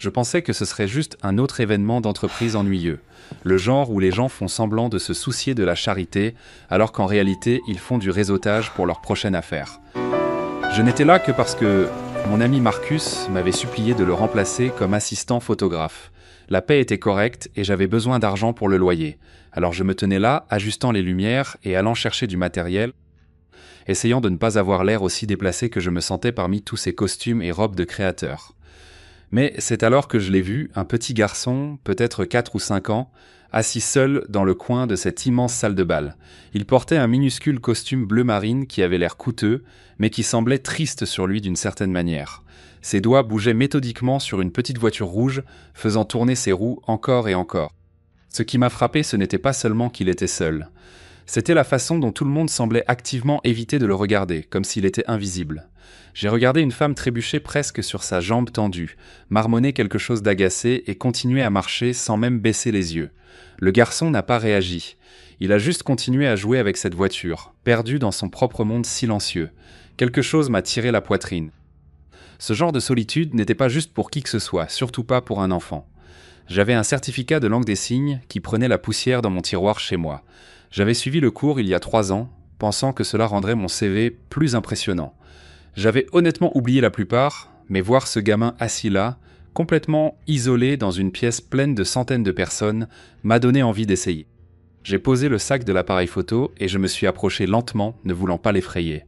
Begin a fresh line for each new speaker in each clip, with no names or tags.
Je pensais que ce serait juste un autre événement d'entreprise ennuyeux, le genre où les gens font semblant de se soucier de la charité, alors qu'en réalité, ils font du réseautage pour leur prochaine affaire. Je n'étais là que parce que mon ami Marcus m'avait supplié de le remplacer comme assistant photographe. La paie était correcte et j'avais besoin d'argent pour le loyer. Alors je me tenais là, ajustant les lumières et allant chercher du matériel, essayant de ne pas avoir l'air aussi déplacé que je me sentais parmi tous ces costumes et robes de créateurs. Mais c'est alors que je l'ai vu, un petit garçon, peut-être 4 ou 5 ans, assis seul dans le coin de cette immense salle de bal. Il portait un minuscule costume bleu marine qui avait l'air coûteux, mais qui semblait triste sur lui d'une certaine manière. Ses doigts bougeaient méthodiquement sur une petite voiture rouge, faisant tourner ses roues encore et encore. Ce qui m'a frappé, ce n'était pas seulement qu'il était seul. C'était la façon dont tout le monde semblait activement éviter de le regarder, comme s'il était invisible. J'ai regardé une femme trébucher presque sur sa jambe tendue, marmonner quelque chose d'agacé et continuer à marcher sans même baisser les yeux. Le garçon n'a pas réagi. Il a juste continué à jouer avec cette voiture, perdu dans son propre monde silencieux. Quelque chose m'a tiré la poitrine. Ce genre de solitude n'était pas juste pour qui que ce soit, surtout pas pour un enfant. J'avais un certificat de langue des signes qui prenait la poussière dans mon tiroir chez moi. J'avais suivi le cours il y a 3 ans, pensant que cela rendrait mon CV plus impressionnant. J'avais honnêtement oublié la plupart, mais voir ce gamin assis là, complètement isolé dans une pièce pleine de centaines de personnes, m'a donné envie d'essayer. J'ai posé le sac de l'appareil photo et je me suis approché lentement, ne voulant pas l'effrayer.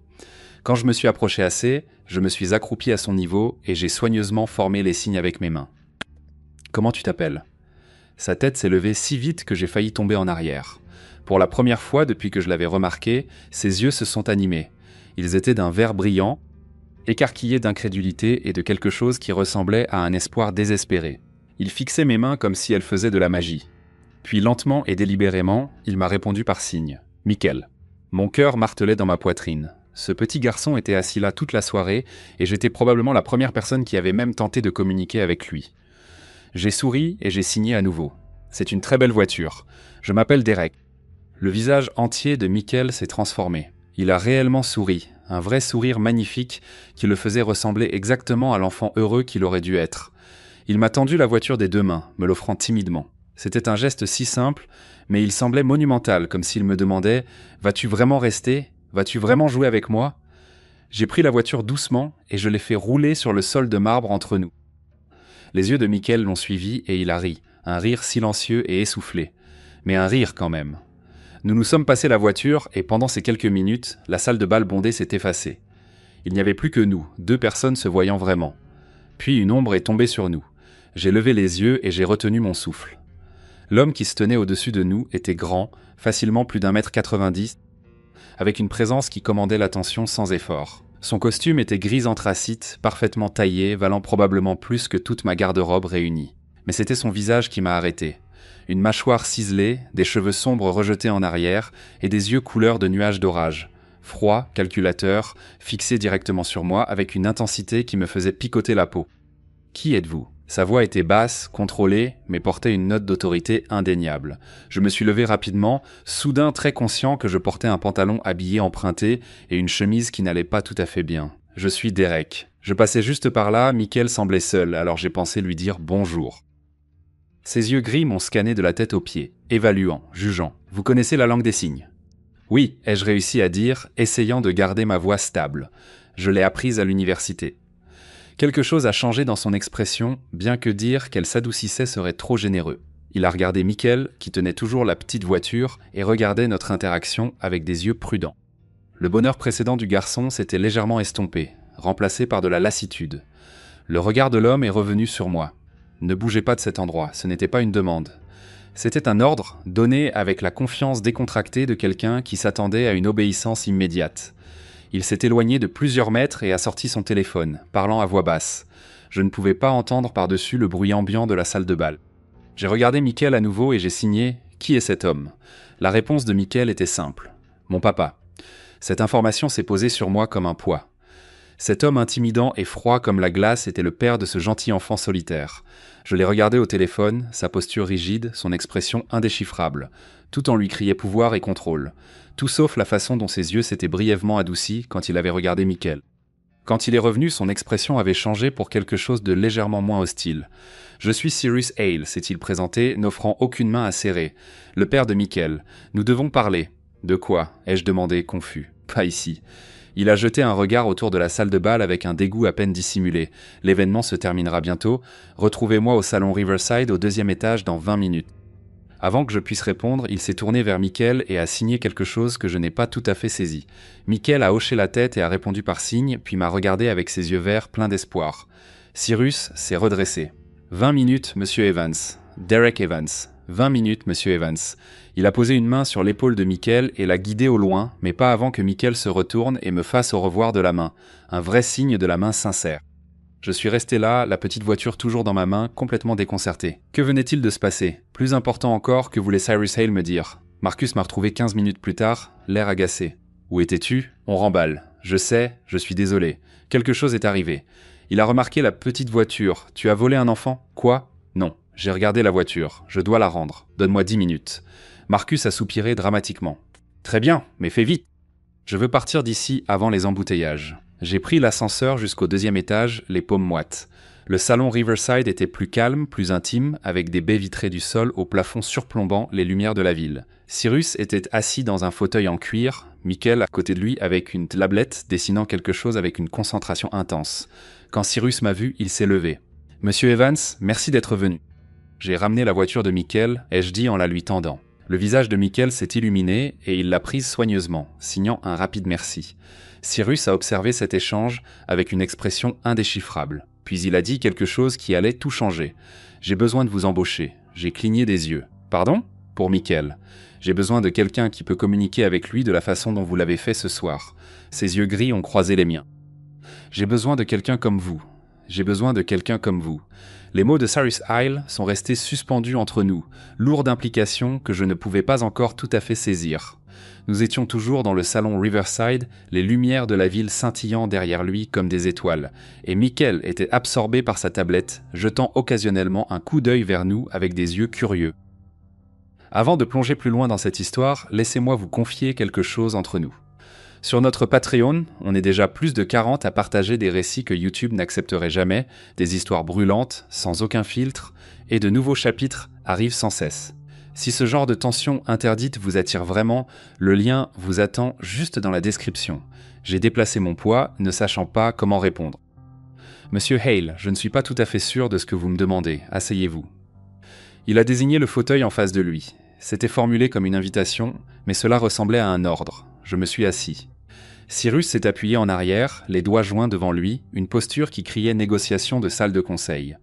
Quand je me suis approché assez, je me suis accroupi à son niveau et j'ai soigneusement formé les signes avec mes mains. « Comment tu t'appelles » Sa tête s'est levée si vite que j'ai failli tomber en arrière. Pour la première fois depuis que je l'avais remarqué, ses yeux se sont animés. Ils étaient d'un vert brillant, écarquillés d'incrédulité et de quelque chose qui ressemblait à un espoir désespéré. Il fixait mes mains comme si elles faisaient de la magie. Puis lentement et délibérément, il m'a répondu par signe. « Mickaël ». Mon cœur martelait dans ma poitrine. Ce petit garçon était assis là toute la soirée et j'étais probablement la première personne qui avait même tenté de communiquer avec lui. J'ai souri et j'ai signé à nouveau. C'est une très belle voiture. Je m'appelle Derek. Le visage entier de Mickaël s'est transformé. Il a réellement souri, un vrai sourire magnifique qui le faisait ressembler exactement à l'enfant heureux qu'il aurait dû être. Il m'a tendu la voiture des 2 mains, me l'offrant timidement. C'était un geste si simple, mais il semblait monumental, comme s'il me demandait « Vas-tu vraiment rester ? Vas-tu vraiment jouer avec moi ?» J'ai pris la voiture doucement et je l'ai fait rouler sur le sol de marbre entre nous. Les yeux de Mickaël l'ont suivi et il a ri, un rire silencieux et essoufflé. Mais un rire quand même. Nous nous sommes passés la voiture et pendant ces quelques minutes, la salle de bal bondée s'est effacée. Il n'y avait plus que nous, 2 personnes se voyant vraiment. Puis une ombre est tombée sur nous. J'ai levé les yeux et j'ai retenu mon souffle. L'homme qui se tenait au-dessus de nous était grand, facilement plus d'1,90 m, avec une présence qui commandait l'attention sans effort. Son costume était gris anthracite, parfaitement taillé, valant probablement plus que toute ma garde-robe réunie. Mais c'était son visage qui m'a arrêté. Une mâchoire ciselée, des cheveux sombres rejetés en arrière et des yeux couleur de nuages d'orage. Froid, calculateur, fixé directement sur moi avec une intensité qui me faisait picoter la peau. « Qui êtes-vous » Sa voix était basse, contrôlée, mais portait une note d'autorité indéniable. Je me suis levé rapidement, soudain très conscient que je portais un pantalon habillé emprunté et une chemise qui n'allait pas tout à fait bien. Je suis Derek. Je passais juste par là, Mickaël semblait seul, alors j'ai pensé lui dire bonjour. Ses yeux gris m'ont scanné de la tête aux pieds, évaluant, jugeant. Vous connaissez la langue des signes ? Oui, ai-je réussi à dire, essayant de garder ma voix stable. Je l'ai apprise à l'université. Quelque chose a changé dans son expression, bien que dire qu'elle s'adoucissait serait trop généreux. Il a regardé Mickaël, qui tenait toujours la petite voiture, et regardait notre interaction avec des yeux prudents. Le bonheur précédent du garçon s'était légèrement estompé, remplacé par de la lassitude. Le regard de l'homme est revenu sur moi. Ne bougez pas de cet endroit, ce n'était pas une demande. C'était un ordre donné avec la confiance décontractée de quelqu'un qui s'attendait à une obéissance immédiate. Il s'est éloigné de plusieurs mètres et a sorti son téléphone, parlant à voix basse. Je ne pouvais pas entendre par-dessus le bruit ambiant de la salle de bal. J'ai regardé Mickaël à nouveau et j'ai signé « Qui est cet homme ?» La réponse de Mickaël était simple. « Mon papa ». Cette information s'est posée sur moi comme un poids. Cet homme intimidant et froid comme la glace était le père de ce gentil enfant solitaire. Je l'ai regardé au téléphone, sa posture rigide, son expression indéchiffrable. Tout en lui criait pouvoir et contrôle. Tout sauf la façon dont ses yeux s'étaient brièvement adoucis quand il avait regardé Mickaël. Quand il est revenu, son expression avait changé pour quelque chose de légèrement moins hostile. « Je suis Cyrus Hale », s'est-il présenté, n'offrant aucune main à serrer. « Le père de Michael. Nous devons parler. »« De quoi ?» ai-je demandé, confus. « Pas ici. » Il a jeté un regard autour de la salle de bal avec un dégoût à peine dissimulé. « L'événement se terminera bientôt. Retrouvez-moi au salon Riverside au 2e étage dans 20 minutes. » Avant que je puisse répondre, il s'est tourné vers Michael et a signé quelque chose que je n'ai pas tout à fait saisi. Michael a hoché la tête et a répondu par signe, puis m'a regardé avec ses yeux verts pleins d'espoir. Cyrus s'est redressé. « 20 minutes, monsieur Evans. Derek Evans. 20 minutes, monsieur Evans. » Il a posé une main sur l'épaule de Michael et l'a guidé au loin, mais pas avant que Michael se retourne et me fasse au revoir de la main. Un vrai signe de la main sincère. Je suis resté là, la petite voiture toujours dans ma main, complètement déconcerté. Que venait-il de se passer? Plus important encore, que voulait Cyrus Hale me dire? Marcus m'a retrouvé 15 minutes plus tard, l'air agacé. Où étais-tu? On remballe. Je sais, je suis désolé. Quelque chose est arrivé. Il a remarqué la petite voiture. Tu as volé un enfant? Quoi? Non. J'ai regardé la voiture. Je dois la rendre. Donne-moi 10 minutes. Marcus a soupiré dramatiquement. Très bien, mais fais vite. Je veux partir d'ici avant les embouteillages. J'ai pris l'ascenseur jusqu'au 2e étage, les paumes moites. Le salon Riverside était plus calme, plus intime, avec des baies vitrées du sol au plafond surplombant les lumières de la ville. Cyrus était assis dans un fauteuil en cuir, Michael à côté de lui avec une tablette dessinant quelque chose avec une concentration intense. Quand Cyrus m'a vu, il s'est levé. « Monsieur Evans, merci d'être venu. » J'ai ramené la voiture de Michael, ai-je dit en la lui tendant. Le visage de Michael s'est illuminé et il l'a prise soigneusement, signant un rapide merci. Cyrus a observé cet échange avec une expression indéchiffrable. Puis il a dit quelque chose qui allait tout changer. « J'ai besoin de vous embaucher. » J'ai cligné des yeux. « Pardon ?» Pour Michael. « J'ai besoin de quelqu'un qui peut communiquer avec lui de la façon dont vous l'avez fait ce soir. » Ses yeux gris ont croisé les miens. « J'ai besoin de quelqu'un comme vous. J'ai besoin de quelqu'un comme vous. » Les mots de Cyrus Hale sont restés suspendus entre nous, lourds d'implications que je ne pouvais pas encore tout à fait saisir. Nous étions toujours dans le salon Riverside, les lumières de la ville scintillant derrière lui comme des étoiles, et Michael était absorbé par sa tablette, jetant occasionnellement un coup d'œil vers nous avec des yeux curieux. Avant de plonger plus loin dans cette histoire, laissez-moi vous confier quelque chose entre nous. Sur notre Patreon, on est déjà plus de 40 à partager des récits que YouTube n'accepterait jamais, des histoires brûlantes, sans aucun filtre, et de nouveaux chapitres arrivent sans cesse. Si ce genre de tension interdite vous attire vraiment, le lien vous attend juste dans la description. J'ai déplacé mon poids, ne sachant pas comment répondre. Monsieur Hale, je ne suis pas tout à fait sûr de ce que vous me demandez, asseyez-vous. Il a désigné le fauteuil en face de lui. C'était formulé comme une invitation, mais cela ressemblait à un ordre. Je me suis assis. Cyrus s'est appuyé en arrière, les doigts joints devant lui, une posture qui criait négociation de salle de conseil.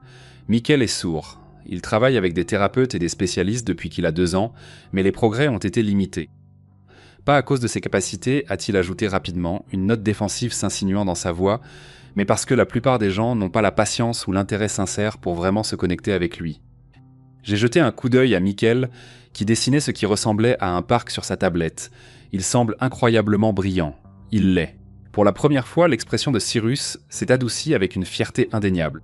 Michael est sourd. Il travaille avec des thérapeutes et des spécialistes depuis qu'il a 2 ans, mais les progrès ont été limités. Pas à cause de ses capacités, a-t-il ajouté rapidement, une note défensive s'insinuant dans sa voix, mais parce que la plupart des gens n'ont pas la patience ou l'intérêt sincère pour vraiment se connecter avec lui. J'ai jeté un coup d'œil à Michael, qui dessinait ce qui ressemblait à un parc sur sa tablette. Il semble incroyablement brillant. Il l'est. Pour la première fois, l'expression de Cyrus s'est adoucie avec une fierté indéniable.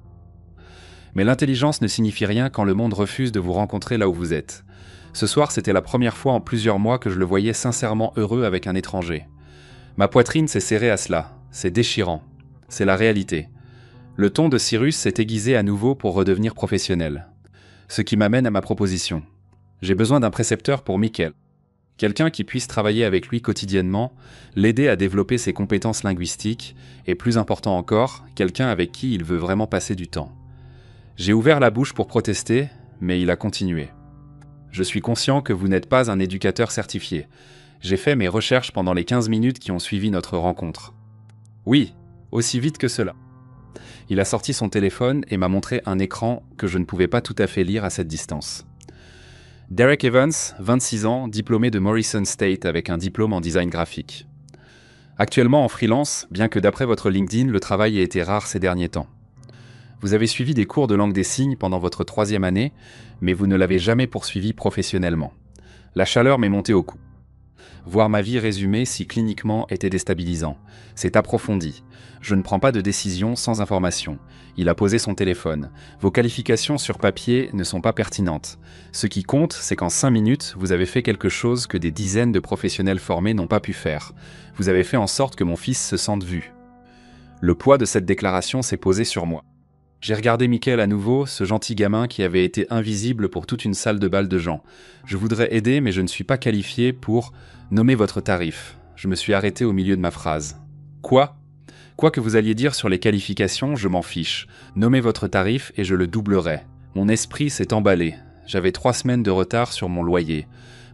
Mais l'intelligence ne signifie rien quand le monde refuse de vous rencontrer là où vous êtes. Ce soir, c'était la première fois en plusieurs mois que je le voyais sincèrement heureux avec un étranger. Ma poitrine s'est serrée à cela. C'est déchirant. C'est la réalité. Le ton de Cyrus s'est aiguisé à nouveau pour redevenir professionnel. Ce qui m'amène à ma proposition. J'ai besoin d'un précepteur pour Michael. Quelqu'un qui puisse travailler avec lui quotidiennement, l'aider à développer ses compétences linguistiques, et plus important encore, quelqu'un avec qui il veut vraiment passer du temps. J'ai ouvert la bouche pour protester, mais il a continué. Je suis conscient que vous n'êtes pas un éducateur certifié. J'ai fait mes recherches pendant les 15 minutes qui ont suivi notre rencontre. Oui, aussi vite que cela. Il a sorti son téléphone et m'a montré un écran que je ne pouvais pas tout à fait lire à cette distance. Derek Evans, 26 ans, diplômé de Morrison State avec un diplôme en design graphique. Actuellement en freelance, bien que d'après votre LinkedIn, le travail ait été rare ces derniers temps. Vous avez suivi des cours de langue des signes pendant votre 3e année, mais vous ne l'avez jamais poursuivi professionnellement. La chaleur m'est montée au cou. Voir ma vie résumée si cliniquement était déstabilisant. C'est approfondi. Je ne prends pas de décision sans information. Il a posé son téléphone. Vos qualifications sur papier ne sont pas pertinentes. Ce qui compte, c'est qu'en 5 minutes, vous avez fait quelque chose que des dizaines de professionnels formés n'ont pas pu faire. Vous avez fait en sorte que mon fils se sente vu. Le poids de cette déclaration s'est posé sur moi. J'ai regardé Michael à nouveau, ce gentil gamin qui avait été invisible pour toute une salle de bal de gens. Je voudrais aider, mais je ne suis pas qualifié pour nommer votre tarif. Je me suis arrêté au milieu de ma phrase. Quoi ? Quoi que vous alliez dire sur les qualifications, je m'en fiche. Nommez votre tarif et je le doublerai. Mon esprit s'est emballé. J'avais 3 semaines de retard sur mon loyer.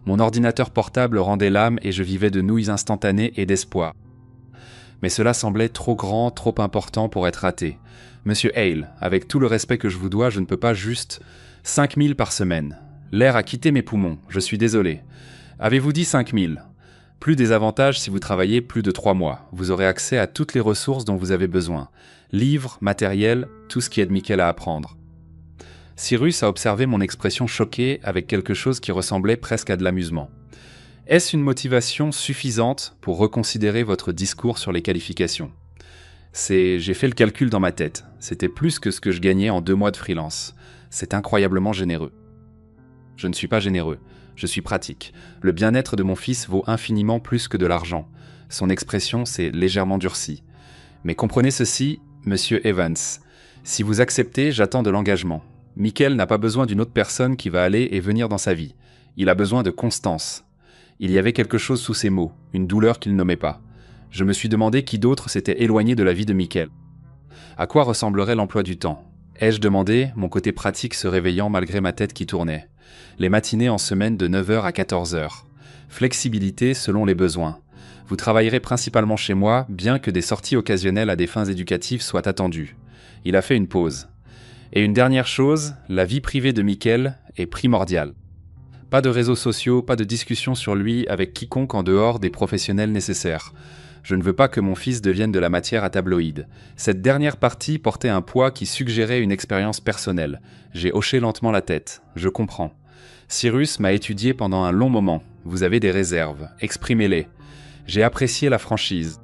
Mon ordinateur portable rendait l'âme et je vivais de nouilles instantanées et d'espoir. Mais cela semblait trop grand, trop important pour être raté. Monsieur Hale, avec tout le respect que je vous dois, je ne peux pas juste 5 000 par semaine. L'air a quitté mes poumons, je suis désolé. Avez-vous dit 5 000 ? Plus des avantages si vous travaillez plus de 3 mois. Vous aurez accès à toutes les ressources dont vous avez besoin. Livres, matériel, tout ce qui aide Michael à apprendre. Cyrus a observé mon expression choquée avec quelque chose qui ressemblait presque à de l'amusement. Est-ce une motivation suffisante pour reconsidérer votre discours sur les qualifications ? J'ai fait le calcul dans ma tête. C'était plus que ce que je gagnais en 2 mois de freelance. C'est incroyablement généreux. Je ne suis pas généreux. Je suis pratique. Le bien-être de mon fils vaut infiniment plus que de l'argent. Son expression s'est légèrement durcie. Mais comprenez ceci, monsieur Evans. Si vous acceptez, j'attends de l'engagement. Michael n'a pas besoin d'une autre personne qui va aller et venir dans sa vie. Il a besoin de constance. Il y avait quelque chose sous ces mots, une douleur qu'il nommait pas. Je me suis demandé qui d'autre s'était éloigné de la vie de Michael. À quoi ressemblerait l'emploi du temps ? Ai-je demandé, mon côté pratique se réveillant malgré ma tête qui tournait. Les matinées en semaine de 9h à 14h. Flexibilité selon les besoins. Vous travaillerez principalement chez moi, bien que des sorties occasionnelles à des fins éducatives soient attendues. Il a fait une pause. Et une dernière chose, la vie privée de Michael est primordiale. Pas de réseaux sociaux, pas de discussion sur lui avec quiconque en dehors des professionnels nécessaires. Je ne veux pas que mon fils devienne de la matière à tabloïd. Cette dernière partie portait un poids qui suggérait une expérience personnelle. J'ai hoché lentement la tête. Je comprends. Cyrus m'a étudié pendant un long moment. Vous avez des réserves. Exprimez-les. J'ai apprécié la franchise.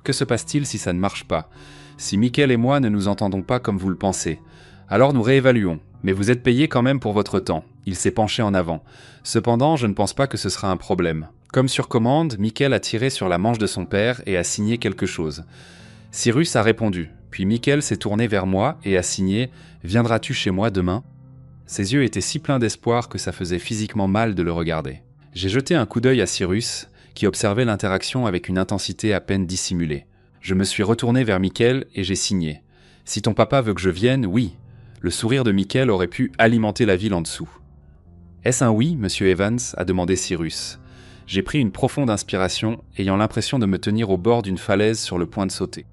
Que se passe-t-il si ça ne marche pas ? Si Michael et moi ne nous entendons pas comme vous le pensez ? Alors nous réévaluons. Mais vous êtes payé quand même pour votre temps. Il s'est penché en avant. Cependant, je ne pense pas que ce sera un problème. Comme sur commande, Michael a tiré sur la manche de son père et a signé quelque chose. Cyrus a répondu. Puis Michael s'est tourné vers moi et a signé « Viendras-tu chez moi demain ?» Ses yeux étaient si pleins d'espoir que ça faisait physiquement mal de le regarder. J'ai jeté un coup d'œil à Cyrus, qui observait l'interaction avec une intensité à peine dissimulée. Je me suis retourné vers Michael et j'ai signé. « Si ton papa veut que je vienne, oui. » Le sourire de Michael aurait pu alimenter la ville en dessous. « Est-ce un oui, monsieur Evans ?» a demandé Cyrus. J'ai pris une profonde inspiration, ayant l'impression de me tenir au bord d'une falaise sur le point de sauter.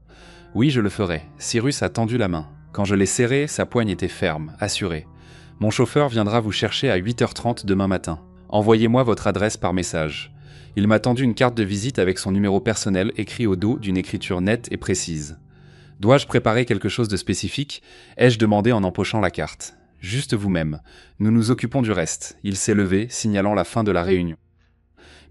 « Oui, je le ferai. » Cyrus a tendu la main. Quand je l'ai serré, sa poigne était ferme, assurée. « Mon chauffeur viendra vous chercher à 8h30 demain matin. Envoyez-moi votre adresse par message. » Il m'a tendu une carte de visite avec son numéro personnel écrit au dos d'une écriture nette et précise. Dois-je préparer quelque chose de spécifique ? Ai-je demandé en empochant la carte. Juste vous-même. Nous nous occupons du reste. Il s'est levé, signalant la fin de la réunion.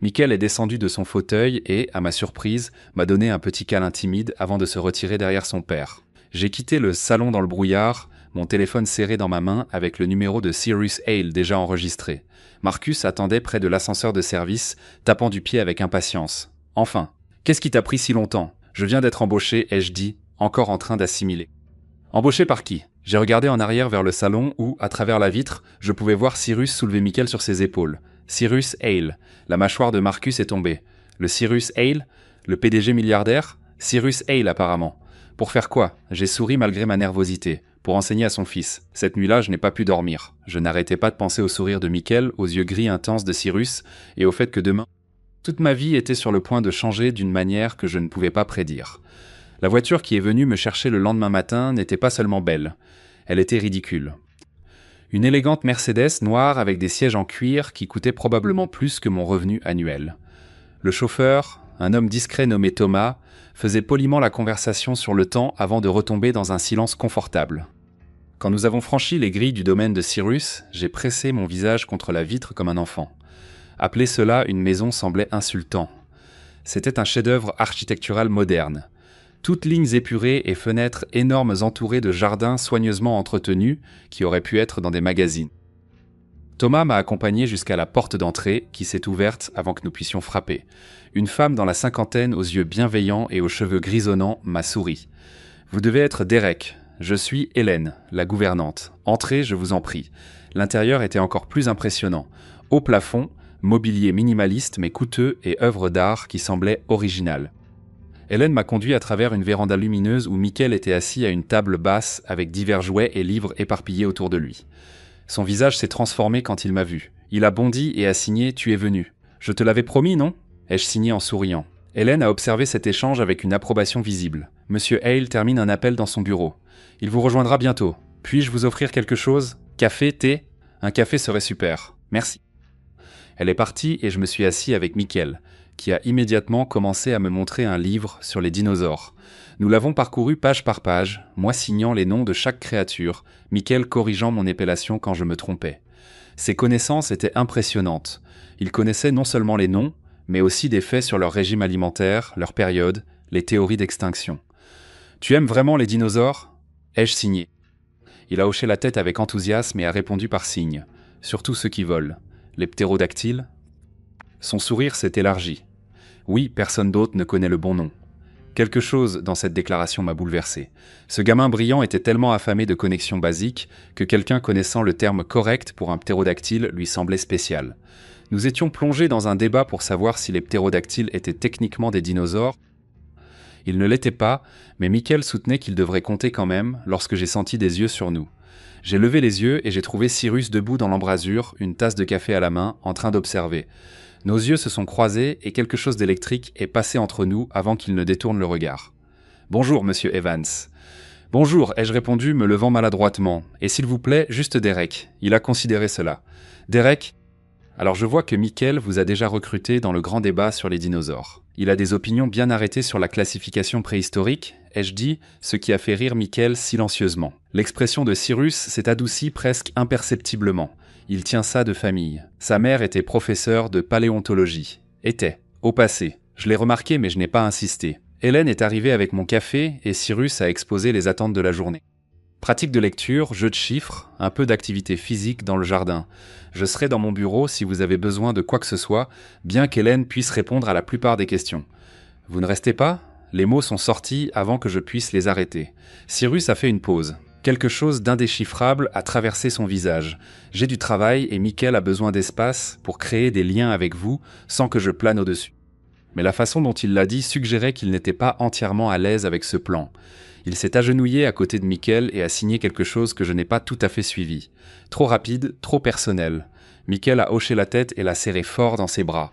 Michael est descendu de son fauteuil et, à ma surprise, m'a donné un petit câlin timide avant de se retirer derrière son père. J'ai quitté le salon dans le brouillard, mon téléphone serré dans ma main avec le numéro de Cyrus Hale déjà enregistré. Marcus attendait près de l'ascenseur de service, tapant du pied avec impatience. « Enfin, qu'est-ce qui t'a pris si longtemps ? Je viens d'être embauché, ai-je dit, encore en train d'assimiler. » « Embauché par qui ?» J'ai regardé en arrière vers le salon où, à travers la vitre, je pouvais voir Cyrus soulever Michael sur ses épaules. Cyrus Hale. La mâchoire de Marcus est tombée. Le Cyrus Hale ? Le PDG milliardaire ? Cyrus Hale apparemment. Pour faire quoi ? J'ai souri malgré ma nervosité. Pour enseigner à son fils. Cette nuit-là, je n'ai pas pu dormir. Je n'arrêtais pas de penser au sourire de Michael, aux yeux gris intenses de Cyrus, et au fait que demain, toute ma vie était sur le point de changer d'une manière que je ne pouvais pas prédire. La voiture qui est venue me chercher le lendemain matin n'était pas seulement belle, elle était ridicule. Une élégante Mercedes noire avec des sièges en cuir qui coûtait probablement plus que mon revenu annuel. Le chauffeur, un homme discret nommé Thomas, faisait poliment la conversation sur le temps avant de retomber dans un silence confortable. Quand nous avons franchi les grilles du domaine de Cyrus, j'ai pressé mon visage contre la vitre comme un enfant. Appeler cela une maison semblait insultant. C'était un chef-d'œuvre architectural moderne. Toutes lignes épurées et fenêtres énormes entourées de jardins soigneusement entretenus qui auraient pu être dans des magazines. Thomas m'a accompagné jusqu'à la porte d'entrée, qui s'est ouverte avant que nous puissions frapper. Une femme dans la cinquantaine, aux yeux bienveillants et aux cheveux grisonnants, m'a souri. « Vous devez être Derek. Je suis Hélène, la gouvernante. Entrez, je vous en prie. » L'intérieur était encore plus impressionnant. Haut plafond, mobilier minimaliste mais coûteux et œuvres d'art qui semblaient originales. Hélène m'a conduit à travers une véranda lumineuse où Michael était assis à une table basse avec divers jouets et livres éparpillés autour de lui. Son visage s'est transformé quand il m'a vu. Il a bondi et a signé « Tu es venu ». « Je te l'avais promis, non ?» ai-je signé en souriant. Hélène a observé cet échange avec une approbation visible. Monsieur Hale termine un appel dans son bureau. Il vous rejoindra bientôt. Puis-je vous offrir quelque chose ? Café, thé ? Un café serait super. Merci. Elle est partie et je me suis assis avec Michael, qui a immédiatement commencé à me montrer un livre sur les dinosaures. Nous l'avons parcouru page par page, moi signant les noms de chaque créature, Michael corrigeant mon épellation quand je me trompais. Ses connaissances étaient impressionnantes. Il connaissait non seulement les noms, mais aussi des faits sur leur régime alimentaire, leur période, les théories d'extinction. « Tu aimes vraiment les dinosaures ?» ai-je signé. Il a hoché la tête avec enthousiasme et a répondu par signe. « Surtout ceux qui volent. Les ptérodactyles ?» Son sourire s'est élargi. Oui, personne d'autre ne connaît le bon nom. Quelque chose dans cette déclaration m'a bouleversé. Ce gamin brillant était tellement affamé de connexions basiques que quelqu'un connaissant le terme correct pour un ptérodactyle lui semblait spécial. Nous étions plongés dans un débat pour savoir si les ptérodactyles étaient techniquement des dinosaures. Ils ne l'étaient pas, mais Michael soutenait qu'ils devraient compter quand même lorsque j'ai senti des yeux sur nous. J'ai levé les yeux et j'ai trouvé Cyrus debout dans l'embrasure, une tasse de café à la main, en train d'observer. Nos yeux se sont croisés et quelque chose d'électrique est passé entre nous avant qu'il ne détourne le regard. « Bonjour, monsieur Evans. »« Bonjour, ai-je répondu, me levant maladroitement. Et s'il vous plaît, juste Derek. » Il a considéré cela. « Derek ?» Alors je vois que Michael vous a déjà recruté dans le grand débat sur les dinosaures. Il a des opinions bien arrêtées sur la classification préhistorique, ai-je dit, ce qui a fait rire Michael silencieusement. L'expression de Cyrus s'est adoucie presque imperceptiblement. Il tient ça de famille. Sa mère était professeure de paléontologie. Était, au passé. Je l'ai remarqué mais je n'ai pas insisté. Hélène est arrivée avec mon café et Cyrus a exposé les attentes de la journée. Pratique de lecture, jeu de chiffres, un peu d'activité physique dans le jardin. Je serai dans mon bureau si vous avez besoin de quoi que ce soit, bien qu'Hélène puisse répondre à la plupart des questions. Vous ne restez pas ? Les mots sont sortis avant que je puisse les arrêter. Cyrus a fait une pause. Quelque chose d'indéchiffrable a traversé son visage. J'ai du travail et Michael a besoin d'espace pour créer des liens avec vous sans que je plane au-dessus. Mais la façon dont il l'a dit suggérait qu'il n'était pas entièrement à l'aise avec ce plan. Il s'est agenouillé à côté de Michael et a signé quelque chose que je n'ai pas tout à fait suivi. Trop rapide, trop personnel. Michael a hoché la tête et l'a serré fort dans ses bras.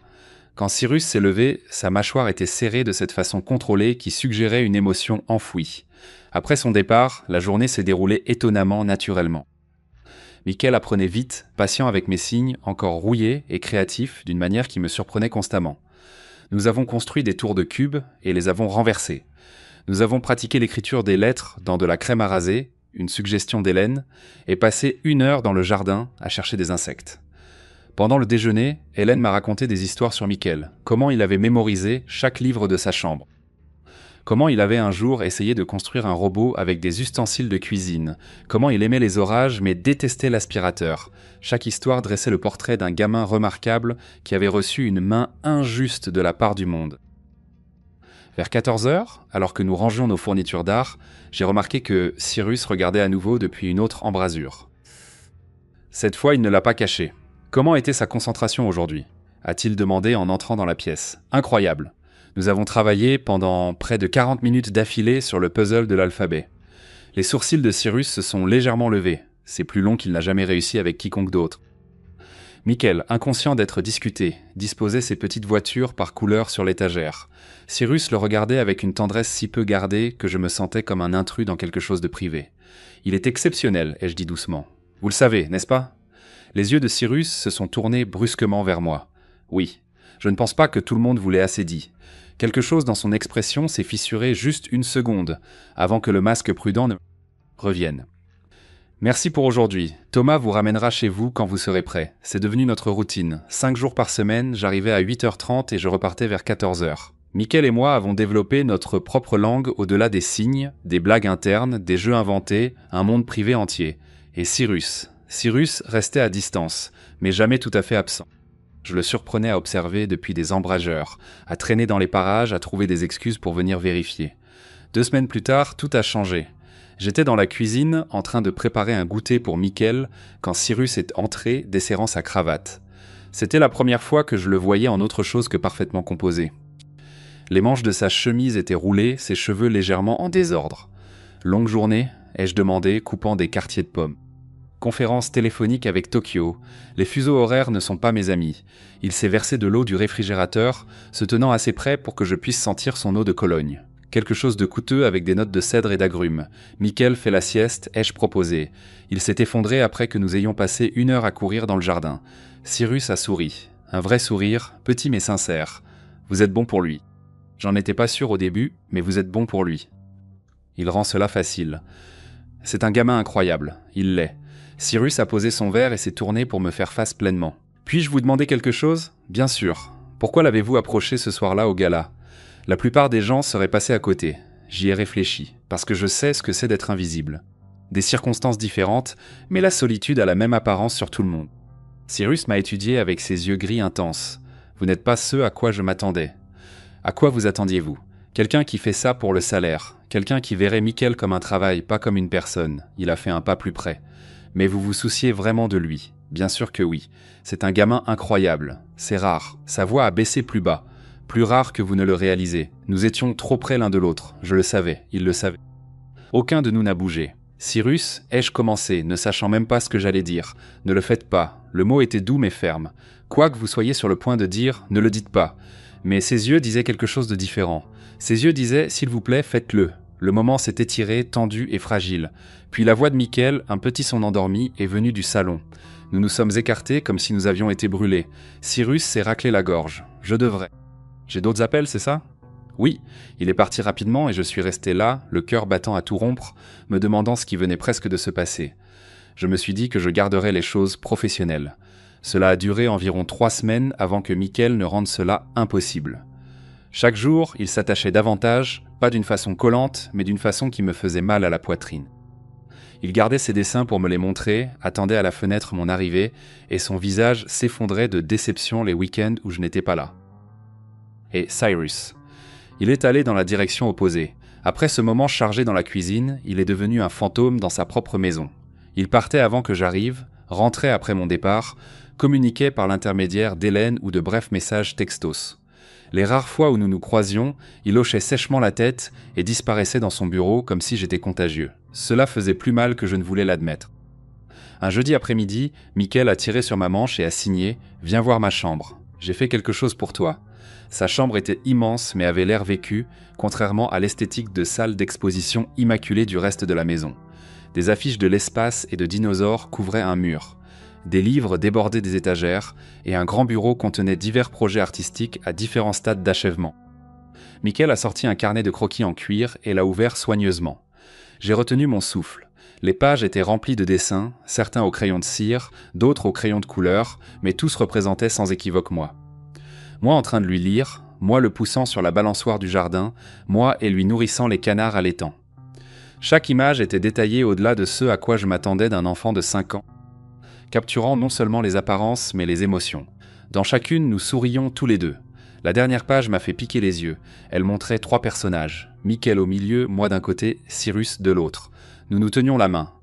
Quand Cyrus s'est levé, sa mâchoire était serrée de cette façon contrôlée qui suggérait une émotion enfouie. Après son départ, la journée s'est déroulée étonnamment naturellement. Michael apprenait vite, patient avec mes signes, encore rouillés et créatifs d'une manière qui me surprenait constamment. Nous avons construit des tours de cubes et les avons renversés. Nous avons pratiqué l'écriture des lettres dans de la crème à raser, une suggestion d'Hélène, et passé 1 heure dans le jardin à chercher des insectes. Pendant le déjeuner, Hélène m'a raconté des histoires sur Michael, comment il avait mémorisé chaque livre de sa chambre. Comment il avait un jour essayé de construire un robot avec des ustensiles de cuisine. Comment il aimait les orages mais détestait l'aspirateur. Chaque histoire dressait le portrait d'un gamin remarquable qui avait reçu une main injuste de la part du monde. Vers 14h, alors que nous rangions nos fournitures d'art, j'ai remarqué que Cyrus regardait à nouveau depuis une autre embrasure. Cette fois, il ne l'a pas caché. Comment était sa concentration aujourd'hui ? A-t-il demandé en entrant dans la pièce. Incroyable. Nous avons travaillé pendant près de 40 minutes d'affilée sur le puzzle de l'alphabet. Les sourcils de Cyrus se sont légèrement levés. C'est plus long qu'il n'a jamais réussi avec quiconque d'autre. Michael, inconscient d'être discuté, disposait ses petites voitures par couleur sur l'étagère. Cyrus le regardait avec une tendresse si peu gardée que je me sentais comme un intrus dans quelque chose de privé. Il est exceptionnel, ai-je dit doucement. Vous le savez, n'est-ce pas ? Les yeux de Cyrus se sont tournés brusquement vers moi. Oui, je ne pense pas que tout le monde vous l'ait assez dit. Quelque chose dans son expression s'est fissuré juste 1 seconde, avant que le masque prudent ne revienne. Merci pour aujourd'hui. Thomas vous ramènera chez vous quand vous serez prêt. C'est devenu notre routine. 5 jours par semaine, j'arrivais à 8h30 et je repartais vers 14h. Michael et moi avons développé notre propre langue au-delà des signes, des blagues internes, des jeux inventés, un monde privé entier. Et Cyrus, Cyrus restait à distance, mais jamais tout à fait absent. Je le surprenais à observer depuis des embrageurs, à traîner dans les parages, à trouver des excuses pour venir vérifier. 2 semaines plus tard, tout a changé. J'étais dans la cuisine, en train de préparer un goûter pour Mickaël, quand Cyrus est entré, desserrant sa cravate. C'était la première fois que je le voyais en autre chose que parfaitement composé. Les manches de sa chemise étaient roulées, ses cheveux légèrement en désordre. « Longue journée ?» ai-je demandé, coupant des quartiers de pommes. Conférence téléphonique avec Tokyo. Les fuseaux horaires ne sont pas mes amis. Il s'est versé de l'eau du réfrigérateur, se tenant assez près pour que je puisse sentir son eau de Cologne. Quelque chose de coûteux avec des notes de cèdre et d'agrumes. Mickaël fait la sieste, ai-je proposé. Il s'est effondré après que nous ayons passé 1 heure à courir dans le jardin. Cyrus a souri. Un vrai sourire, petit mais sincère. Vous êtes bon pour lui. J'en étais pas sûr au début, mais vous êtes bon pour lui. Il rend cela facile. C'est un gamin incroyable, il l'est. Cyrus a posé son verre et s'est tourné pour me faire face pleinement. Puis-je vous demander quelque chose ? Bien sûr. Pourquoi l'avez-vous approché ce soir-là au gala ? La plupart des gens seraient passés à côté. J'y ai réfléchi, parce que je sais ce que c'est d'être invisible. Des circonstances différentes, mais la solitude a la même apparence sur tout le monde. Cyrus m'a étudié avec ses yeux gris intenses. Vous n'êtes pas ceux à quoi je m'attendais. À quoi vous attendiez-vous ? Quelqu'un qui fait ça pour le salaire. Quelqu'un qui verrait Mickaël comme un travail, pas comme une personne. Il a fait un pas plus près. Mais vous vous souciez vraiment de lui ? Bien sûr que oui. C'est un gamin incroyable. C'est rare. Sa voix a baissé plus bas. Plus rare que vous ne le réalisez. Nous étions trop près l'un de l'autre. Je le savais. Il le savait. Aucun de nous n'a bougé. Cyrus, ai-je commencé, ne sachant même pas ce que j'allais dire. Ne le faites pas. Le mot était doux mais ferme. Quoi que vous soyez sur le point de dire, ne le dites pas. Mais ses yeux disaient quelque chose de différent. Ses yeux disaient « S'il vous plaît, faites-le ». Le moment s'est étiré, tendu et fragile. Puis la voix de Mickaël, un petit son endormi, est venue du salon. Nous nous sommes écartés comme si nous avions été brûlés. Cyrus s'est raclé la gorge. Je devrais. J'ai d'autres appels, c'est ça ? Oui. Il est parti rapidement et je suis resté là, le cœur battant à tout rompre, me demandant ce qui venait presque de se passer. Je me suis dit que je garderais les choses professionnelles. Cela a duré environ 3 semaines avant que Mickaël ne rende cela impossible. Chaque jour, il s'attachait davantage, pas d'une façon collante, mais d'une façon qui me faisait mal à la poitrine. Il gardait ses dessins pour me les montrer, attendait à la fenêtre mon arrivée, et son visage s'effondrait de déception les week-ends où je n'étais pas là. Et Cyrus. Il est allé dans la direction opposée. Après ce moment chargé dans la cuisine, il est devenu un fantôme dans sa propre maison. Il partait avant que j'arrive, rentrait après mon départ, communiquait par l'intermédiaire d'Hélène ou de brefs messages textos. Les rares fois où nous nous croisions, il hochait sèchement la tête et disparaissait dans son bureau comme si j'étais contagieux. Cela faisait plus mal que je ne voulais l'admettre. Un jeudi après-midi, Mickaël a tiré sur ma manche et a signé « Viens voir ma chambre. J'ai fait quelque chose pour toi ». Sa chambre était immense mais avait l'air vécu, contrairement à l'esthétique de salle d'exposition immaculée du reste de la maison. Des affiches de l'espace et de dinosaures couvraient un mur. Des livres débordaient des étagères, et un grand bureau contenait divers projets artistiques à différents stades d'achèvement. Mickaël a sorti un carnet de croquis en cuir et l'a ouvert soigneusement. J'ai retenu mon souffle. Les pages étaient remplies de dessins, certains au crayon de cire, d'autres au crayon de couleur, mais tous représentaient sans équivoque moi. Moi en train de lui lire, moi le poussant sur la balançoire du jardin, moi et lui nourrissant les canards à l'étang. Chaque image était détaillée au-delà de ce à quoi je m'attendais d'un enfant de 5 ans, capturant non seulement les apparences mais les émotions. Dans chacune, nous sourions tous les deux. La dernière page m'a fait piquer les yeux. Elle montrait 3 personnages. Mickaël au milieu, moi d'un côté, Cyrus de l'autre. Nous nous tenions la main.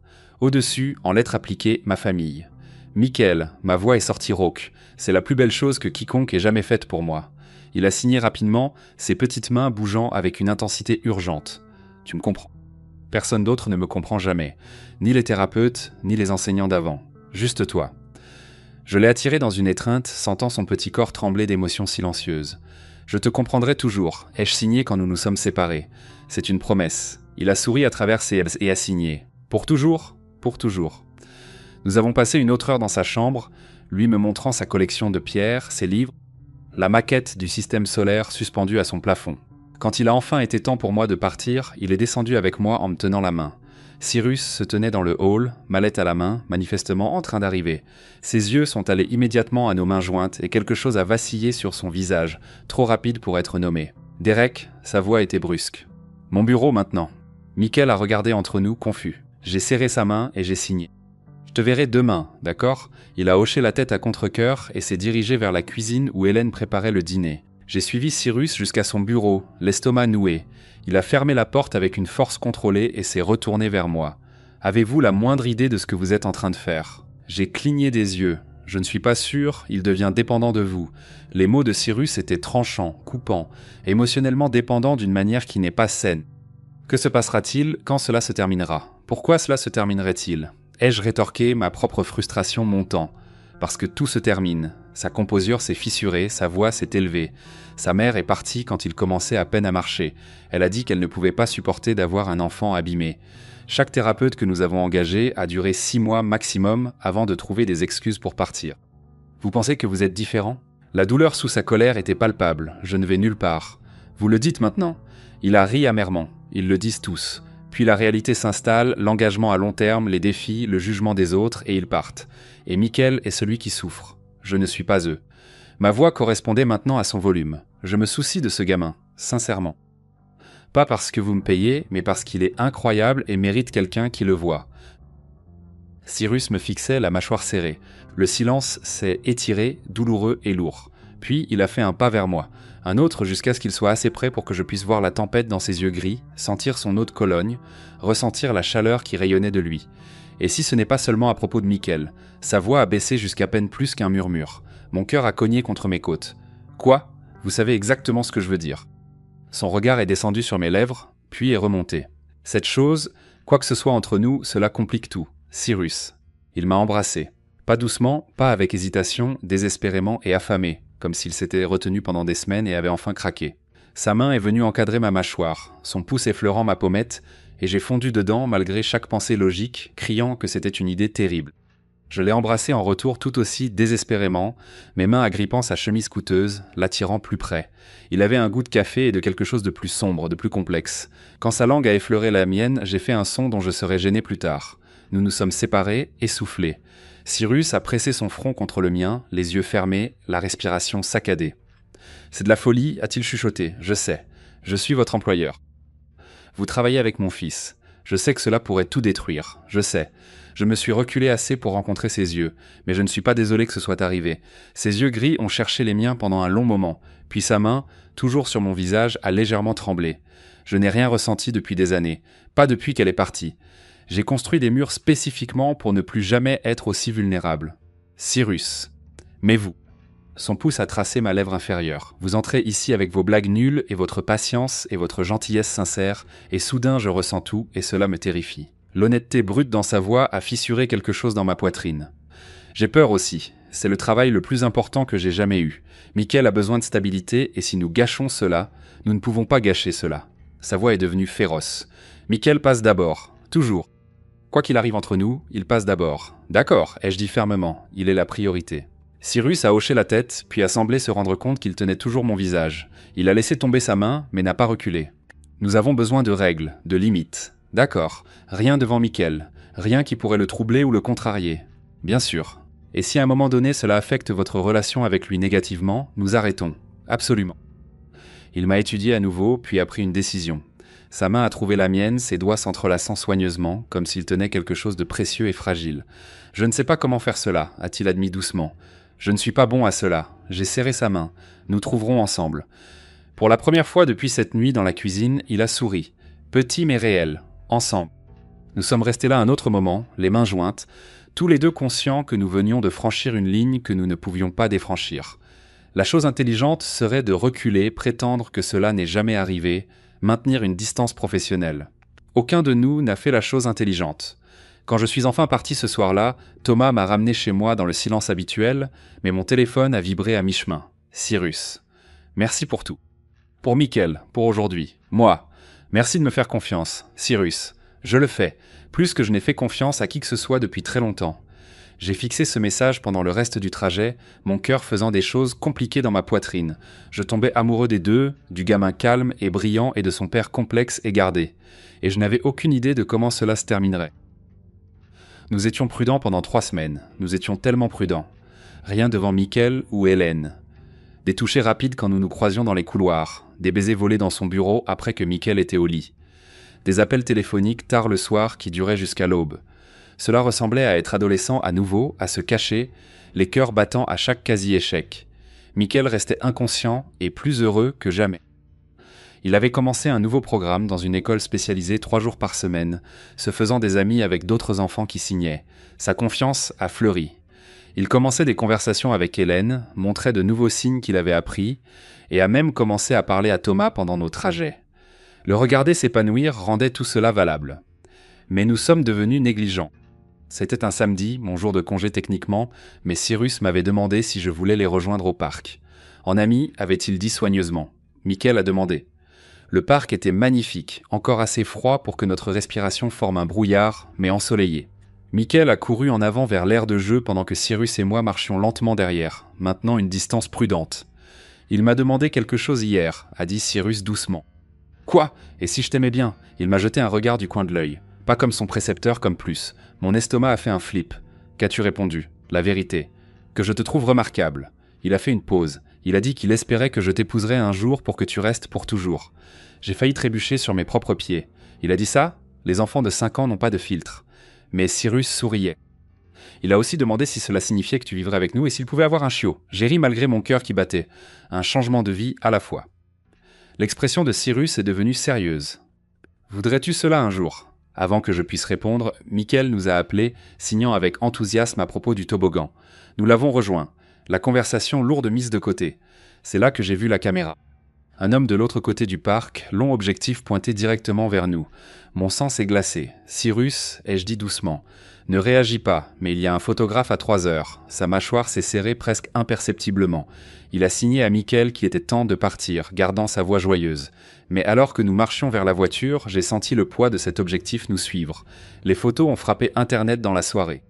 Au-dessus, en lettres appliquées, ma famille. Mickaël, ma voix est sortie rauque. C'est la plus belle chose que quiconque ait jamais faite pour moi. Il a signé rapidement, ses petites mains bougeant avec une intensité urgente. Tu me comprends. Personne d'autre ne me comprend jamais. Ni les thérapeutes, ni les enseignants d'avant. Juste toi. Je l'ai attiré dans une étreinte, sentant son petit corps trembler d'émotions silencieuses. Je te comprendrai toujours, ai-je signé quand nous nous sommes séparés. C'est une promesse. Il a souri à travers ses lèvres et a signé. Pour toujours ? Pour toujours. Nous avons passé une autre heure dans sa chambre, lui me montrant sa collection de pierres, ses livres, la maquette du système solaire suspendue à son plafond. Quand il a enfin été temps pour moi de partir, il est descendu avec moi en me tenant la main. Cyrus se tenait dans le hall, mallette à la main, manifestement en train d'arriver. Ses yeux sont allés immédiatement à nos mains jointes et quelque chose a vacillé sur son visage, trop rapide pour être nommé. Derek, sa voix était brusque. « Mon bureau maintenant. » Mickaël a regardé entre nous, confus. J'ai serré sa main et j'ai signé. « Je te verrai demain, d'accord » Il a hoché la tête à contre-cœur et s'est dirigé vers la cuisine où Hélène préparait le dîner. J'ai suivi Cyrus jusqu'à son bureau, l'estomac noué. Il a fermé la porte avec une force contrôlée et s'est retourné vers moi. « Avez-vous la moindre idée de ce que vous êtes en train de faire » J'ai cligné des yeux. Je ne suis pas sûr, il devient dépendant de vous. Les mots de Cyrus étaient tranchants, coupants, émotionnellement dépendants d'une manière qui n'est pas saine. Que se passera-t-il quand cela se terminera ? Pourquoi cela se terminerait-il ? Ai-je rétorqué, ma propre frustration montant ? Parce que tout se termine. Sa composure s'est fissurée, sa voix s'est élevée. Sa mère est partie quand il commençait à peine à marcher. Elle a dit qu'elle ne pouvait pas supporter d'avoir un enfant abîmé. Chaque thérapeute que nous avons engagé a duré 6 mois maximum avant de trouver des excuses pour partir. Vous pensez que vous êtes différent ? La douleur sous sa colère était palpable. Je ne vais nulle part. Vous le dites maintenant ? Il a ri amèrement. Ils le disent tous. Puis la réalité s'installe, l'engagement à long terme, les défis, le jugement des autres, et ils partent. Et Mickaël est celui qui souffre. Je ne suis pas eux. Ma voix correspondait maintenant à son volume. Je me soucie de ce gamin, sincèrement. Pas parce que vous me payez, mais parce qu'il est incroyable et mérite quelqu'un qui le voit. Cyrus me fixait, la mâchoire serrée. Le silence s'est étiré, douloureux et lourd. Puis il a fait un pas vers moi, un autre jusqu'à ce qu'il soit assez près pour que je puisse voir la tempête dans ses yeux gris, sentir son eau de Cologne, ressentir la chaleur qui rayonnait de lui. Et si ce n'est pas seulement à propos de Mickaël, sa voix a baissé jusqu'à peine plus qu'un murmure. Mon cœur a cogné contre mes côtes. Quoi ? Vous savez exactement ce que je veux dire. Son regard est descendu sur mes lèvres, puis est remonté. Cette chose, quoi que ce soit entre nous, cela complique tout. Cyrus. Il m'a embrassé. Pas doucement, pas avec hésitation, désespérément et affamé, comme s'il s'était retenu pendant des semaines et avait enfin craqué. Sa main est venue encadrer ma mâchoire, son pouce effleurant ma pommette, et j'ai fondu dedans malgré chaque pensée logique, criant que c'était une idée terrible. Je l'ai embrassé en retour tout aussi désespérément, mes mains agrippant sa chemise coûteuse, l'attirant plus près. Il avait un goût de café et de quelque chose de plus sombre, de plus complexe. Quand sa langue a effleuré la mienne, j'ai fait un son dont je serais gêné plus tard. Nous nous sommes séparés, essoufflés. Cyrus a pressé son front contre le mien, les yeux fermés, la respiration saccadée. « C'est de la folie », a-t-il chuchoté, « je sais. Je suis votre employeur. Vous travaillez avec mon fils. Je sais que cela pourrait tout détruire, je sais. Je me suis reculé assez pour rencontrer ses yeux, mais je ne suis pas désolé que ce soit arrivé. Ses yeux gris ont cherché les miens pendant un long moment, puis sa main, toujours sur mon visage, a légèrement tremblé. Je n'ai rien ressenti depuis des années, pas depuis qu'elle est partie. J'ai construit des murs spécifiquement pour ne plus jamais être aussi vulnérable. Cyrus. Mais vous. Son pouce a tracé ma lèvre inférieure. Vous entrez ici avec vos blagues nulles et votre patience et votre gentillesse sincère, et soudain je ressens tout, et cela me terrifie. L'honnêteté brute dans sa voix a fissuré quelque chose dans ma poitrine. J'ai peur aussi. C'est le travail le plus important que j'ai jamais eu. Mickaël a besoin de stabilité, et si nous gâchons cela, nous ne pouvons pas gâcher cela. Sa voix est devenue féroce. Mickaël passe d'abord. Toujours. Quoi qu'il arrive entre nous, il passe d'abord. D'accord, ai-je dit fermement. Il est la priorité. Cyrus a hoché la tête, puis a semblé se rendre compte qu'il tenait toujours mon visage. Il a laissé tomber sa main, mais n'a pas reculé. Nous avons besoin de règles, de limites. D'accord, rien devant Mickaël, rien qui pourrait le troubler ou le contrarier. Bien sûr. Et si à un moment donné cela affecte votre relation avec lui négativement, nous arrêtons. Absolument. Il m'a étudié à nouveau, puis a pris une décision. Sa main a trouvé la mienne, ses doigts s'entrelaçant soigneusement, comme s'il tenait quelque chose de précieux et fragile. Je ne sais pas comment faire cela, a-t-il admis doucement. Je ne suis pas bon à cela. J'ai serré sa main. Nous trouverons ensemble. Pour la première fois depuis cette nuit dans la cuisine, il a souri. Petit mais réel. Ensemble. Nous sommes restés là un autre moment, les mains jointes, tous les deux conscients que nous venions de franchir une ligne que nous ne pouvions pas défranchir. La chose intelligente serait de reculer, prétendre que cela n'est jamais arrivé, maintenir une distance professionnelle. Aucun de nous n'a fait la chose intelligente. Quand je suis enfin parti ce soir-là, Thomas m'a ramené chez moi dans le silence habituel, mais mon téléphone a vibré à mi-chemin. Cyrus. Merci pour tout. Pour Mickaël, pour aujourd'hui. Moi. Merci de me faire confiance. Cyrus. Je le fais. Plus que je n'ai fait confiance à qui que ce soit depuis très longtemps. J'ai fixé ce message pendant le reste du trajet, mon cœur faisant des choses compliquées dans ma poitrine. Je tombais amoureux des deux, du gamin calme et brillant et de son père complexe et gardé. Et je n'avais aucune idée de comment cela se terminerait. Nous étions prudents pendant 3 semaines. Nous étions tellement prudents. Rien devant Mickaël ou Hélène. Des touchés rapides quand nous nous croisions dans les couloirs. Des baisers volés dans son bureau après que Mickaël était au lit. Des appels téléphoniques tard le soir qui duraient jusqu'à l'aube. Cela ressemblait à être adolescent à nouveau, à se cacher, les cœurs battant à chaque quasi-échec. Mickaël restait inconscient et plus heureux que jamais. Il avait commencé un nouveau programme dans une école spécialisée 3 jours par semaine, se faisant des amis avec d'autres enfants qui signaient. Sa confiance a fleuri. Il commençait des conversations avec Hélène, montrait de nouveaux signes qu'il avait appris, et a même commencé à parler à Thomas pendant nos trajets. Le regarder s'épanouir rendait tout cela valable. Mais nous sommes devenus négligents. C'était un samedi, mon jour de congé techniquement, mais Cyrus m'avait demandé si je voulais les rejoindre au parc. En ami, avait-il dit soigneusement. Mickaël a demandé. Le parc était magnifique, encore assez froid pour que notre respiration forme un brouillard, mais ensoleillé. Mickaël a couru en avant vers l'aire de jeu pendant que Cyrus et moi marchions lentement derrière, maintenant une distance prudente. Il m'a demandé quelque chose hier, a dit Cyrus doucement. Quoi ? Et si je t'aimais bien ? Il m'a jeté un regard du coin de l'œil. Pas comme son précepteur, comme plus. Mon estomac a fait un flip. Qu'as-tu répondu ? La vérité. Que je te trouve remarquable. Il a fait une pause. Il a dit qu'il espérait que je t'épouserais un jour pour que tu restes pour toujours. J'ai failli trébucher sur mes propres pieds. Il a dit ça ? Les enfants de 5 ans n'ont pas de filtre. Mais Cyrus souriait. Il a aussi demandé si cela signifiait que tu vivrais avec nous et s'il pouvait avoir un chiot. J'ai ri malgré mon cœur qui battait. Un changement de vie à la fois. L'expression de Cyrus est devenue sérieuse. Voudrais-tu cela un jour ? Avant que je puisse répondre, Mickaël nous a appelés, signant avec enthousiasme à propos du toboggan. Nous l'avons rejoint. La conversation lourde mise de côté. C'est là que j'ai vu la caméra. Un homme de l'autre côté du parc, long objectif pointé directement vers nous. Mon sang s'est glacé. Cyrus, ai-je dit doucement, ne réagit pas, mais il y a un photographe à 3 heures. Sa mâchoire s'est serrée presque imperceptiblement. Il a signé à Mickaël qu'il était temps de partir, gardant sa voix joyeuse. Mais alors que nous marchions vers la voiture, j'ai senti le poids de cet objectif nous suivre. Les photos ont frappé Internet dans la soirée.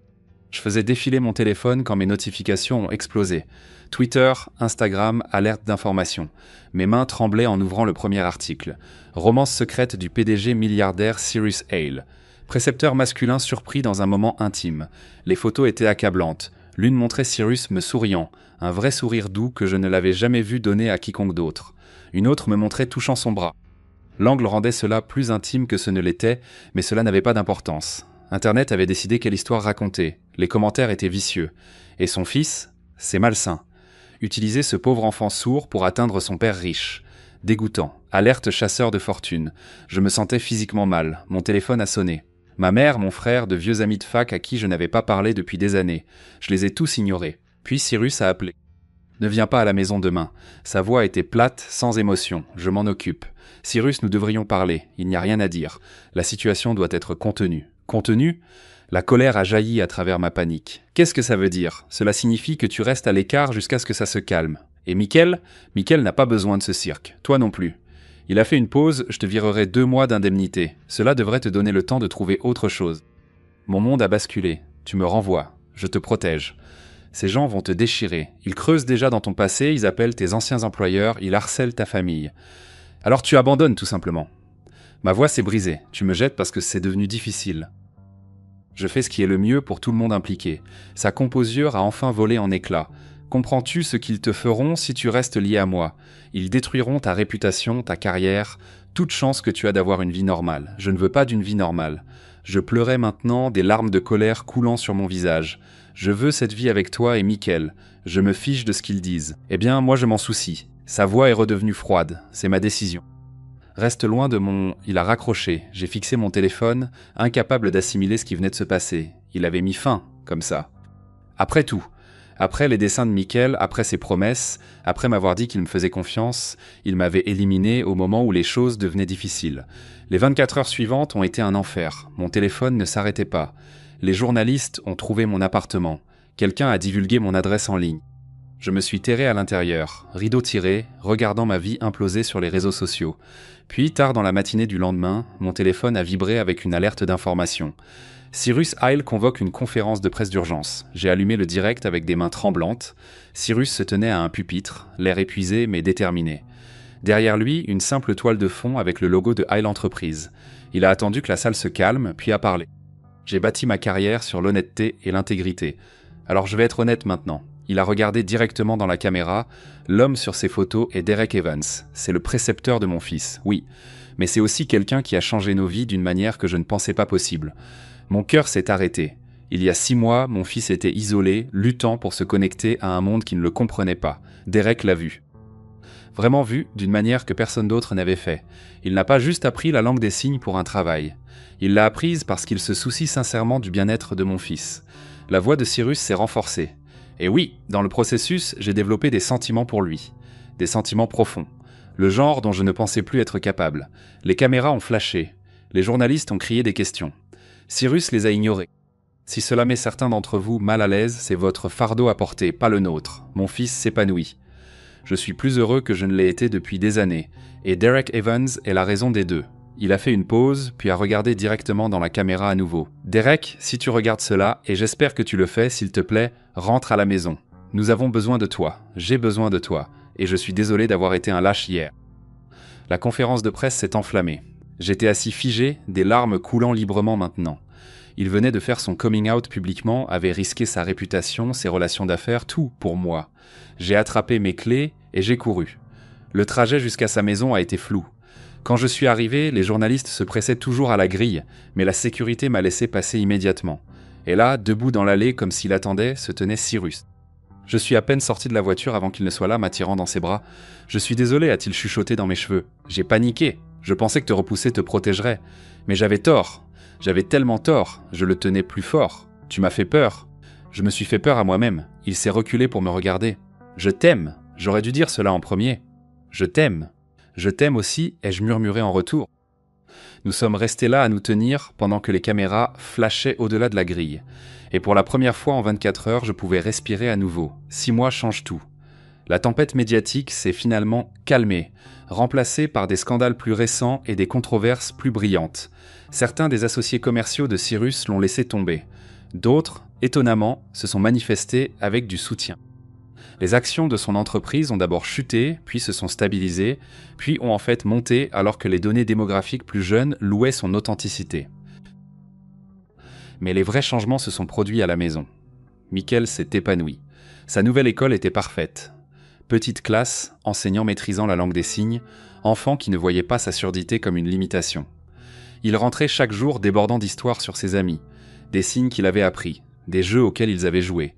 Je faisais défiler mon téléphone quand mes notifications ont explosé. Twitter, Instagram, alerte d'information. Mes mains tremblaient en ouvrant le premier article. Romance secrète du PDG milliardaire Cyrus Hale. Précepteur masculin surpris dans un moment intime. Les photos étaient accablantes. L'une montrait Cyrus me souriant, un vrai sourire doux que je ne l'avais jamais vu donner à quiconque d'autre. Une autre me montrait touchant son bras. L'angle rendait cela plus intime que ce ne l'était, mais cela n'avait pas d'importance. Internet avait décidé quelle histoire raconter. Les commentaires étaient vicieux. Et son fils, c'est malsain. Utiliser ce pauvre enfant sourd pour atteindre son père riche. Dégoûtant. Alerte chasseur de fortune. Je me sentais physiquement mal. Mon téléphone a sonné. Ma mère, mon frère, de vieux amis de fac à qui je n'avais pas parlé depuis des années. Je les ai tous ignorés. Puis Cyrus a appelé. Ne viens pas à la maison demain. Sa voix était plate, sans émotion. Je m'en occupe. Cyrus, nous devrions parler. Il n'y a rien à dire. La situation doit être contenue. Contenue ? La colère a jailli à travers ma panique. Qu'est-ce que ça veut dire ? Cela signifie que tu restes à l'écart jusqu'à ce que ça se calme. Et Mickaël n'a pas besoin de ce cirque. Toi non plus. Il a fait une pause, je te virerai 2 mois d'indemnité. Cela devrait te donner le temps de trouver autre chose. Mon monde a basculé. Tu me renvoies. Je te protège. Ces gens vont te déchirer. Ils creusent déjà dans ton passé, ils appellent tes anciens employeurs, ils harcèlent ta famille. Alors tu abandonnes tout simplement. Ma voix s'est brisée. Tu me jettes parce que c'est devenu difficile. Je fais ce qui est le mieux pour tout le monde impliqué. Sa composure a enfin volé en éclats. Comprends-tu ce qu'ils te feront si tu restes lié à moi ? Ils détruiront ta réputation, ta carrière, toute chance que tu as d'avoir une vie normale. Je ne veux pas d'une vie normale. Je pleurais maintenant, des larmes de colère coulant sur mon visage. Je veux cette vie avec toi et Mickaël. Je me fiche de ce qu'ils disent. Eh bien, moi je m'en soucie. Sa voix est redevenue froide. C'est ma décision. Reste loin de mon... Il a raccroché. J'ai fixé mon téléphone, incapable d'assimiler ce qui venait de se passer. Il avait mis fin, comme ça. Après tout, après les dessins de Mickaël, après ses promesses, après m'avoir dit qu'il me faisait confiance, il m'avait éliminé au moment où les choses devenaient difficiles. Les 24 heures suivantes ont été un enfer. Mon téléphone ne s'arrêtait pas. Les journalistes ont trouvé mon appartement. Quelqu'un a divulgué mon adresse en ligne. Je me suis terré à l'intérieur, rideau tiré, regardant ma vie imploser sur les réseaux sociaux. Puis, tard dans la matinée du lendemain, mon téléphone a vibré avec une alerte d'information. Cyrus Hale convoque une conférence de presse d'urgence. J'ai allumé le direct avec des mains tremblantes. Cyrus se tenait à un pupitre, l'air épuisé mais déterminé. Derrière lui, une simple toile de fond avec le logo de Hale Entreprises. Il a attendu que la salle se calme, puis a parlé. J'ai bâti ma carrière sur l'honnêteté et l'intégrité. Alors je vais être honnête maintenant. Il a regardé directement dans la caméra. L'homme sur ses photos est Derek Evans. C'est le précepteur de mon fils, oui. Mais c'est aussi quelqu'un qui a changé nos vies d'une manière que je ne pensais pas possible. Mon cœur s'est arrêté. Il y a 6 mois, mon fils était isolé, luttant pour se connecter à un monde qui ne le comprenait pas. Derek l'a vu. Vraiment vu d'une manière que personne d'autre n'avait fait. Il n'a pas juste appris la langue des signes pour un travail. Il l'a apprise parce qu'il se soucie sincèrement du bien-être de mon fils. La voix de Cyrus s'est renforcée. Et oui, dans le processus, j'ai développé des sentiments pour lui. Des sentiments profonds. Le genre dont je ne pensais plus être capable. Les caméras ont flashé. Les journalistes ont crié des questions. Cyrus les a ignorés. Si cela met certains d'entre vous mal à l'aise, c'est votre fardeau à porter, pas le nôtre. Mon fils s'épanouit. Je suis plus heureux que je ne l'ai été depuis des années. Et Derek Evans est la raison des deux. Il a fait une pause, puis a regardé directement dans la caméra à nouveau. « Derek, si tu regardes cela, et j'espère que tu le fais, s'il te plaît, rentre à la maison. Nous avons besoin de toi, j'ai besoin de toi, et je suis désolé d'avoir été un lâche hier. » La conférence de presse s'est enflammée. J'étais assis figé, des larmes coulant librement maintenant. Il venait de faire son coming out publiquement, avait risqué sa réputation, ses relations d'affaires, tout pour moi. J'ai attrapé mes clés et j'ai couru. Le trajet jusqu'à sa maison a été flou. Quand je suis arrivé, les journalistes se pressaient toujours à la grille, mais la sécurité m'a laissé passer immédiatement. Et là, debout dans l'allée comme s'il attendait, se tenait Cyrus. Je suis à peine sorti de la voiture avant qu'il ne soit là, m'attirant dans ses bras. « Je suis désolé », a-t-il chuchoté dans mes cheveux. J'ai paniqué. Je pensais que te repousser te protégerait. Mais j'avais tort. J'avais tellement tort. Je le tenais plus fort. Tu m'as fait peur. Je me suis fait peur à moi-même. Il s'est reculé pour me regarder. « Je t'aime. J'aurais dû dire cela en premier. Je t'aime. Je t'aime aussi, ai-je murmuré en retour. Nous sommes restés là à nous tenir pendant que les caméras flashaient au-delà de la grille. Et pour la première fois en 24 heures, je pouvais respirer à nouveau. 6 mois changent tout. La tempête médiatique s'est finalement calmée, remplacée par des scandales plus récents et des controverses plus brillantes. Certains des associés commerciaux de Cyrus l'ont laissé tomber. D'autres, étonnamment, se sont manifestés avec du soutien. Les actions de son entreprise ont d'abord chuté, puis se sont stabilisées, puis ont en fait monté alors que les données démographiques plus jeunes louaient son authenticité. Mais les vrais changements se sont produits à la maison. Michael s'est épanoui. Sa nouvelle école était parfaite. Petite classe, enseignant maîtrisant la langue des signes, enfant qui ne voyait pas sa surdité comme une limitation. Il rentrait chaque jour débordant d'histoires sur ses amis, des signes qu'il avait appris, des jeux auxquels ils avaient joué.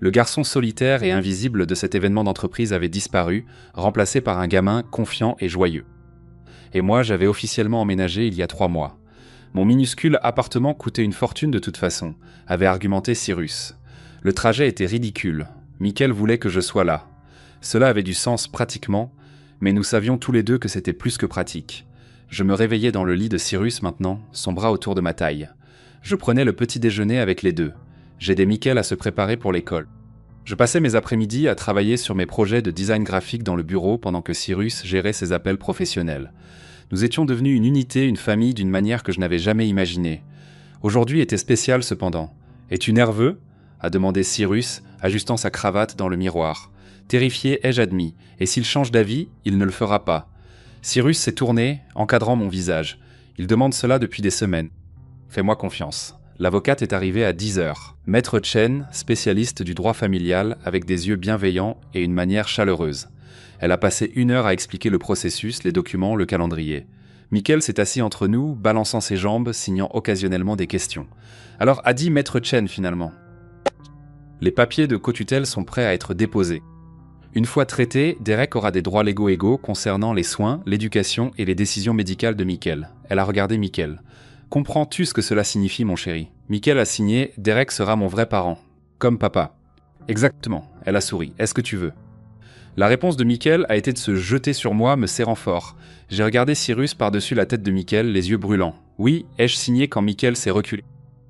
Le garçon solitaire et invisible de cet événement d'entreprise avait disparu, remplacé par un gamin confiant et joyeux. Et moi, j'avais officiellement emménagé il y a 3 mois. Mon minuscule appartement coûtait une fortune de toute façon, avait argumenté Cyrus. Le trajet était ridicule. Michael voulait que je sois là. Cela avait du sens pratiquement, mais nous savions tous les deux que c'était plus que pratique. Je me réveillais dans le lit de Cyrus maintenant, son bras autour de ma taille. Je prenais le petit déjeuner avec les deux. J'aidais Michael à se préparer pour l'école. Je passais mes après-midi à travailler sur mes projets de design graphique dans le bureau pendant que Cyrus gérait ses appels professionnels. Nous étions devenus une unité, une famille d'une manière que je n'avais jamais imaginée. Aujourd'hui était spécial cependant. « Es-tu nerveux ?» a demandé Cyrus, ajustant sa cravate dans le miroir. Terrifié, ai-je admis, et s'il change d'avis, il ne le fera pas. Cyrus s'est tourné, encadrant mon visage. Il demande cela depuis des semaines. Fais-moi confiance. L'avocate est arrivée à 10 heures. Maître Chen, spécialiste du droit familial, avec des yeux bienveillants et une manière chaleureuse. Elle a passé 1 heure à expliquer le processus, les documents, le calendrier. Michael s'est assis entre nous, balançant ses jambes, signant occasionnellement des questions. Alors a dit Maître Chen finalement. Les papiers de co-tutelle sont prêts à être déposés. Une fois traités, Derek aura des droits légaux égaux concernant les soins, l'éducation et les décisions médicales de Michael. Elle a regardé Michael. Comprends-tu ce que cela signifie, mon chéri? Michael a signé « Derek sera mon vrai parent. Comme papa. » Exactement, elle a souri. Est-ce que tu veux? La réponse de Michael a été de se jeter sur moi, me serrant fort. J'ai regardé Cyrus par-dessus la tête de Michael, les yeux brûlants. Oui, ai-je signé quand Michael s'est reculé?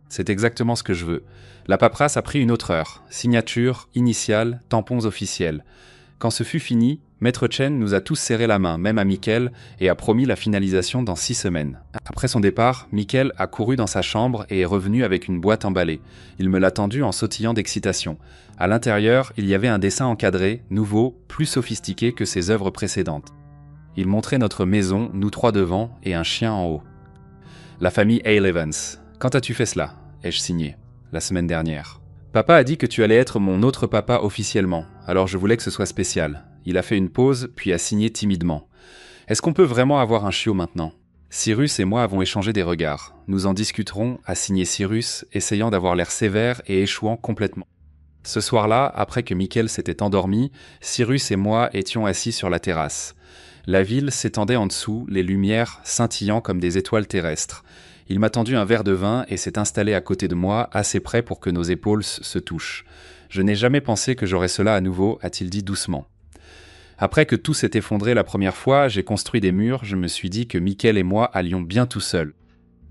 C'est exactement ce que je veux. La paperasse a pris une autre heure. Signature, initiale, tampons officiels. Quand ce fut fini, Maître Chen nous a tous serré la main, même à Michael, et a promis la finalisation dans 6 semaines. Après son départ, Michael a couru dans sa chambre et est revenu avec une boîte emballée. Il me l'a tendue en sautillant d'excitation. À l'intérieur, il y avait un dessin encadré, nouveau, plus sophistiqué que ses œuvres précédentes. Il montrait notre maison, nous 3 devant, et un chien en haut. La famille Hale Evans. Quand as-tu fait cela? Ai-je signé. La semaine dernière. Papa a dit que tu allais être mon autre papa officiellement, alors je voulais que ce soit spécial. Il a fait une pause, puis a signé timidement. Est-ce qu'on peut vraiment avoir un chiot maintenant? Cyrus et moi avons échangé des regards. Nous en discuterons, a signé Cyrus, essayant d'avoir l'air sévère et échouant complètement. Ce soir-là, après que Michael s'était endormi, Cyrus et moi étions assis sur la terrasse. La ville s'étendait en dessous, les lumières scintillant comme des étoiles terrestres. Il m'a tendu un verre de vin et s'est installé à côté de moi, assez près pour que nos épaules se touchent. Je n'ai jamais pensé que j'aurais cela à nouveau, a-t-il dit doucement. Après que tout s'est effondré la première fois, j'ai construit des murs, je me suis dit que Michael et moi allions bien tout seuls,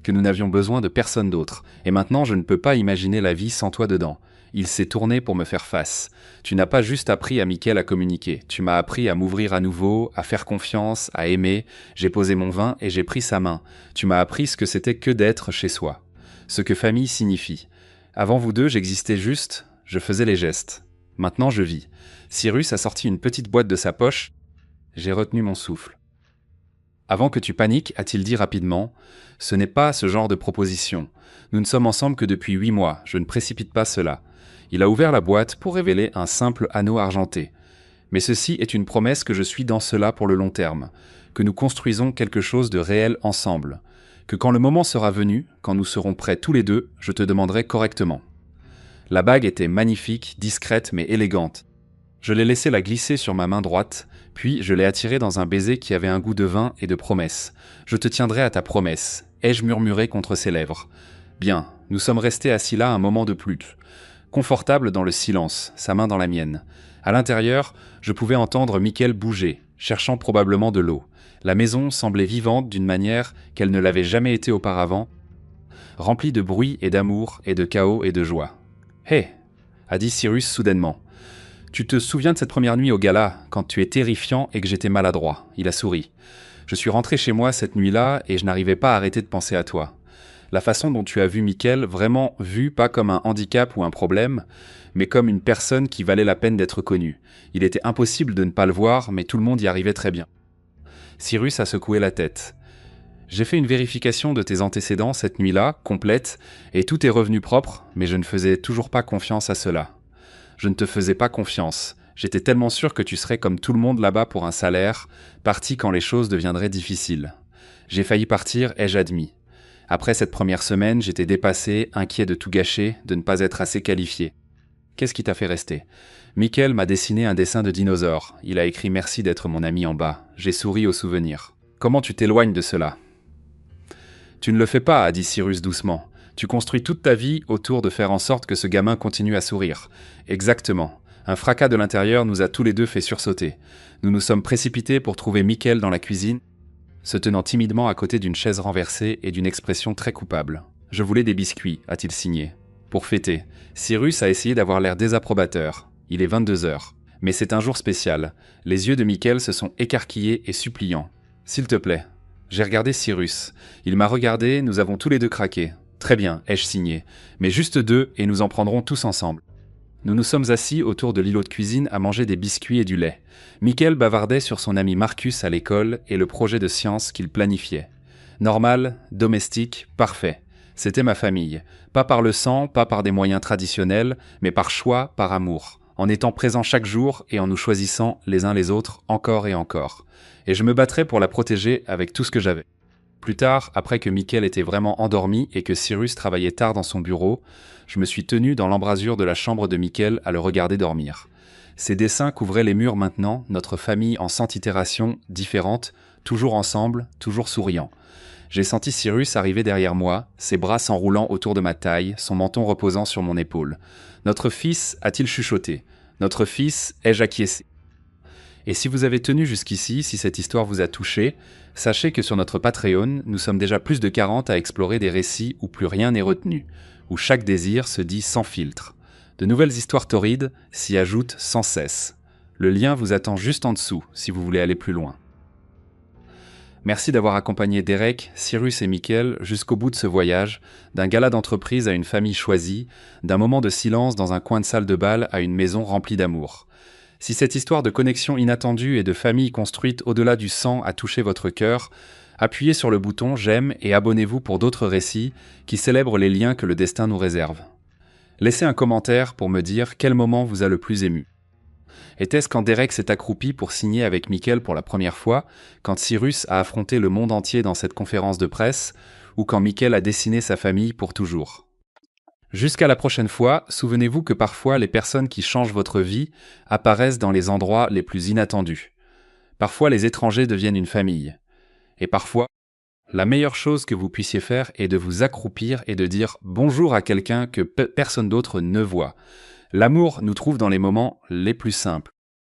que nous n'avions besoin de personne d'autre. Et maintenant, je ne peux pas imaginer la vie sans toi dedans. Il s'est tourné pour me faire face. Tu n'as pas juste appris à Michael à communiquer, tu m'as appris à m'ouvrir à nouveau, à faire confiance, à aimer. J'ai posé mon vin et j'ai pris sa main. Tu m'as appris ce que c'était que d'être chez soi. Ce que famille signifie. Avant vous deux, j'existais juste, je faisais les gestes. Maintenant, je vis. Cyrus a sorti une petite boîte de sa poche. J'ai retenu mon souffle. Avant que tu paniques, a-t-il dit rapidement, ce n'est pas ce genre de proposition. Nous ne sommes ensemble que depuis 8 mois, je ne précipite pas cela. Il a ouvert la boîte pour révéler un simple anneau argenté. Mais ceci est une promesse que je suis dans cela pour le long terme, que nous construisons quelque chose de réel ensemble, que quand le moment sera venu, quand nous serons prêts tous les deux, je te demanderai correctement. La bague était magnifique, discrète mais élégante. Je l'ai laissé la glisser sur ma main droite, puis je l'ai attirée dans un baiser qui avait un goût de vin et de promesse. Je te tiendrai à ta promesse, ai-je murmuré contre ses lèvres. Bien, nous sommes restés assis là un moment de plus. Confortable dans le silence, sa main dans la mienne. À l'intérieur, je pouvais entendre Michael bouger, cherchant probablement de l'eau. La maison semblait vivante d'une manière qu'elle ne l'avait jamais été auparavant, remplie de bruit et d'amour et de chaos et de joie. « Hé !» a dit Cyrus soudainement. « Tu te souviens de cette première nuit au gala, quand tu es terrifiant et que j'étais maladroit ?» Il a souri. « Je suis rentré chez moi cette nuit-là et je n'arrivais pas à arrêter de penser à toi. La façon dont tu as vu Michael, vraiment vu pas comme un handicap ou un problème, mais comme une personne qui valait la peine d'être connue. Il était impossible de ne pas le voir, mais tout le monde y arrivait très bien. » Cyrus a secoué la tête. « J'ai fait une vérification de tes antécédents cette nuit-là, complète, et tout est revenu propre, mais je ne faisais toujours pas confiance à cela. Je ne te faisais pas confiance. J'étais tellement sûr que tu serais comme tout le monde là-bas pour un salaire, parti quand les choses deviendraient difficiles. J'ai failli partir, ai-je admis. Après cette première semaine, j'étais dépassé, inquiet de tout gâcher, de ne pas être assez qualifié. Qu'est-ce qui t'a fait rester ? Michael m'a dessiné un dessin de dinosaure. Il a écrit « Merci d'être mon ami » en bas. J'ai souri au souvenir. Comment tu t'éloignes de cela ? Tu ne le fais pas, a dit Cyrus doucement. Tu construis toute ta vie autour de faire en sorte que ce gamin continue à sourire. Exactement. Un fracas de l'intérieur nous a tous les deux fait sursauter. Nous nous sommes précipités pour trouver Michael dans la cuisine, se tenant timidement à côté d'une chaise renversée et d'une expression très coupable. « Je voulais des biscuits », a-t-il signé. Pour fêter, Cyrus a essayé d'avoir l'air désapprobateur. Il est 22 heures. Mais c'est un jour spécial. Les yeux de Michael se sont écarquillés et suppliants. « S'il te plaît. » J'ai regardé Cyrus. Il m'a regardé, nous avons tous les deux craqué. « Très bien, ai-je signé. Mais juste 2 et nous en prendrons tous ensemble. » Nous nous sommes assis autour de l'îlot de cuisine à manger des biscuits et du lait. Michael bavardait sur son ami Marcus à l'école et le projet de science qu'il planifiait. Normal, domestique, parfait. C'était ma famille. Pas par le sang, pas par des moyens traditionnels, mais par choix, par amour. En étant présents chaque jour et en nous choisissant les uns les autres encore et encore. Et je me battrais pour la protéger avec tout ce que j'avais. Plus tard, après que Michael était vraiment endormi et que Cyrus travaillait tard dans son bureau, je me suis tenu dans l'embrasure de la chambre de Michael à le regarder dormir. Ses dessins couvraient les murs maintenant, notre famille en 100 itérations différentes, toujours ensemble, toujours souriant. J'ai senti Cyrus arriver derrière moi, ses bras s'enroulant autour de ma taille, son menton reposant sur mon épaule. « Notre fils » a-t-il chuchoté. « Notre fils » ai-je acquiescé. Et si vous avez tenu jusqu'ici, si cette histoire vous a touché, sachez que sur notre Patreon, nous sommes déjà plus de 40 à explorer des récits où plus rien n'est retenu, où chaque désir se dit sans filtre. De nouvelles histoires torrides s'y ajoutent sans cesse. Le lien vous attend juste en dessous, si vous voulez aller plus loin. Merci d'avoir accompagné Derek, Cyrus et Michael jusqu'au bout de ce voyage, d'un gala d'entreprise à une famille choisie, d'un moment de silence dans un coin de salle de bal à une maison remplie d'amour. Si cette histoire de connexion inattendue et de famille construite au-delà du sang a touché votre cœur, appuyez sur le bouton « J'aime » et abonnez-vous pour d'autres récits qui célèbrent les liens que le destin nous réserve. Laissez un commentaire pour me dire quel moment vous a le plus ému. Était-ce quand Derek s'est accroupi pour signer avec Michael pour la première fois, quand Cyrus a affronté le monde entier dans cette conférence de presse, ou quand Michael a dessiné sa famille pour toujours? Jusqu'à la prochaine fois, souvenez-vous que parfois les personnes qui changent votre vie apparaissent dans les endroits les plus inattendus. Parfois les étrangers deviennent une famille. Et parfois, la meilleure chose que vous puissiez faire est de vous accroupir et de dire bonjour à quelqu'un que personne d'autre ne voit. L'amour nous trouve dans les moments les plus simples.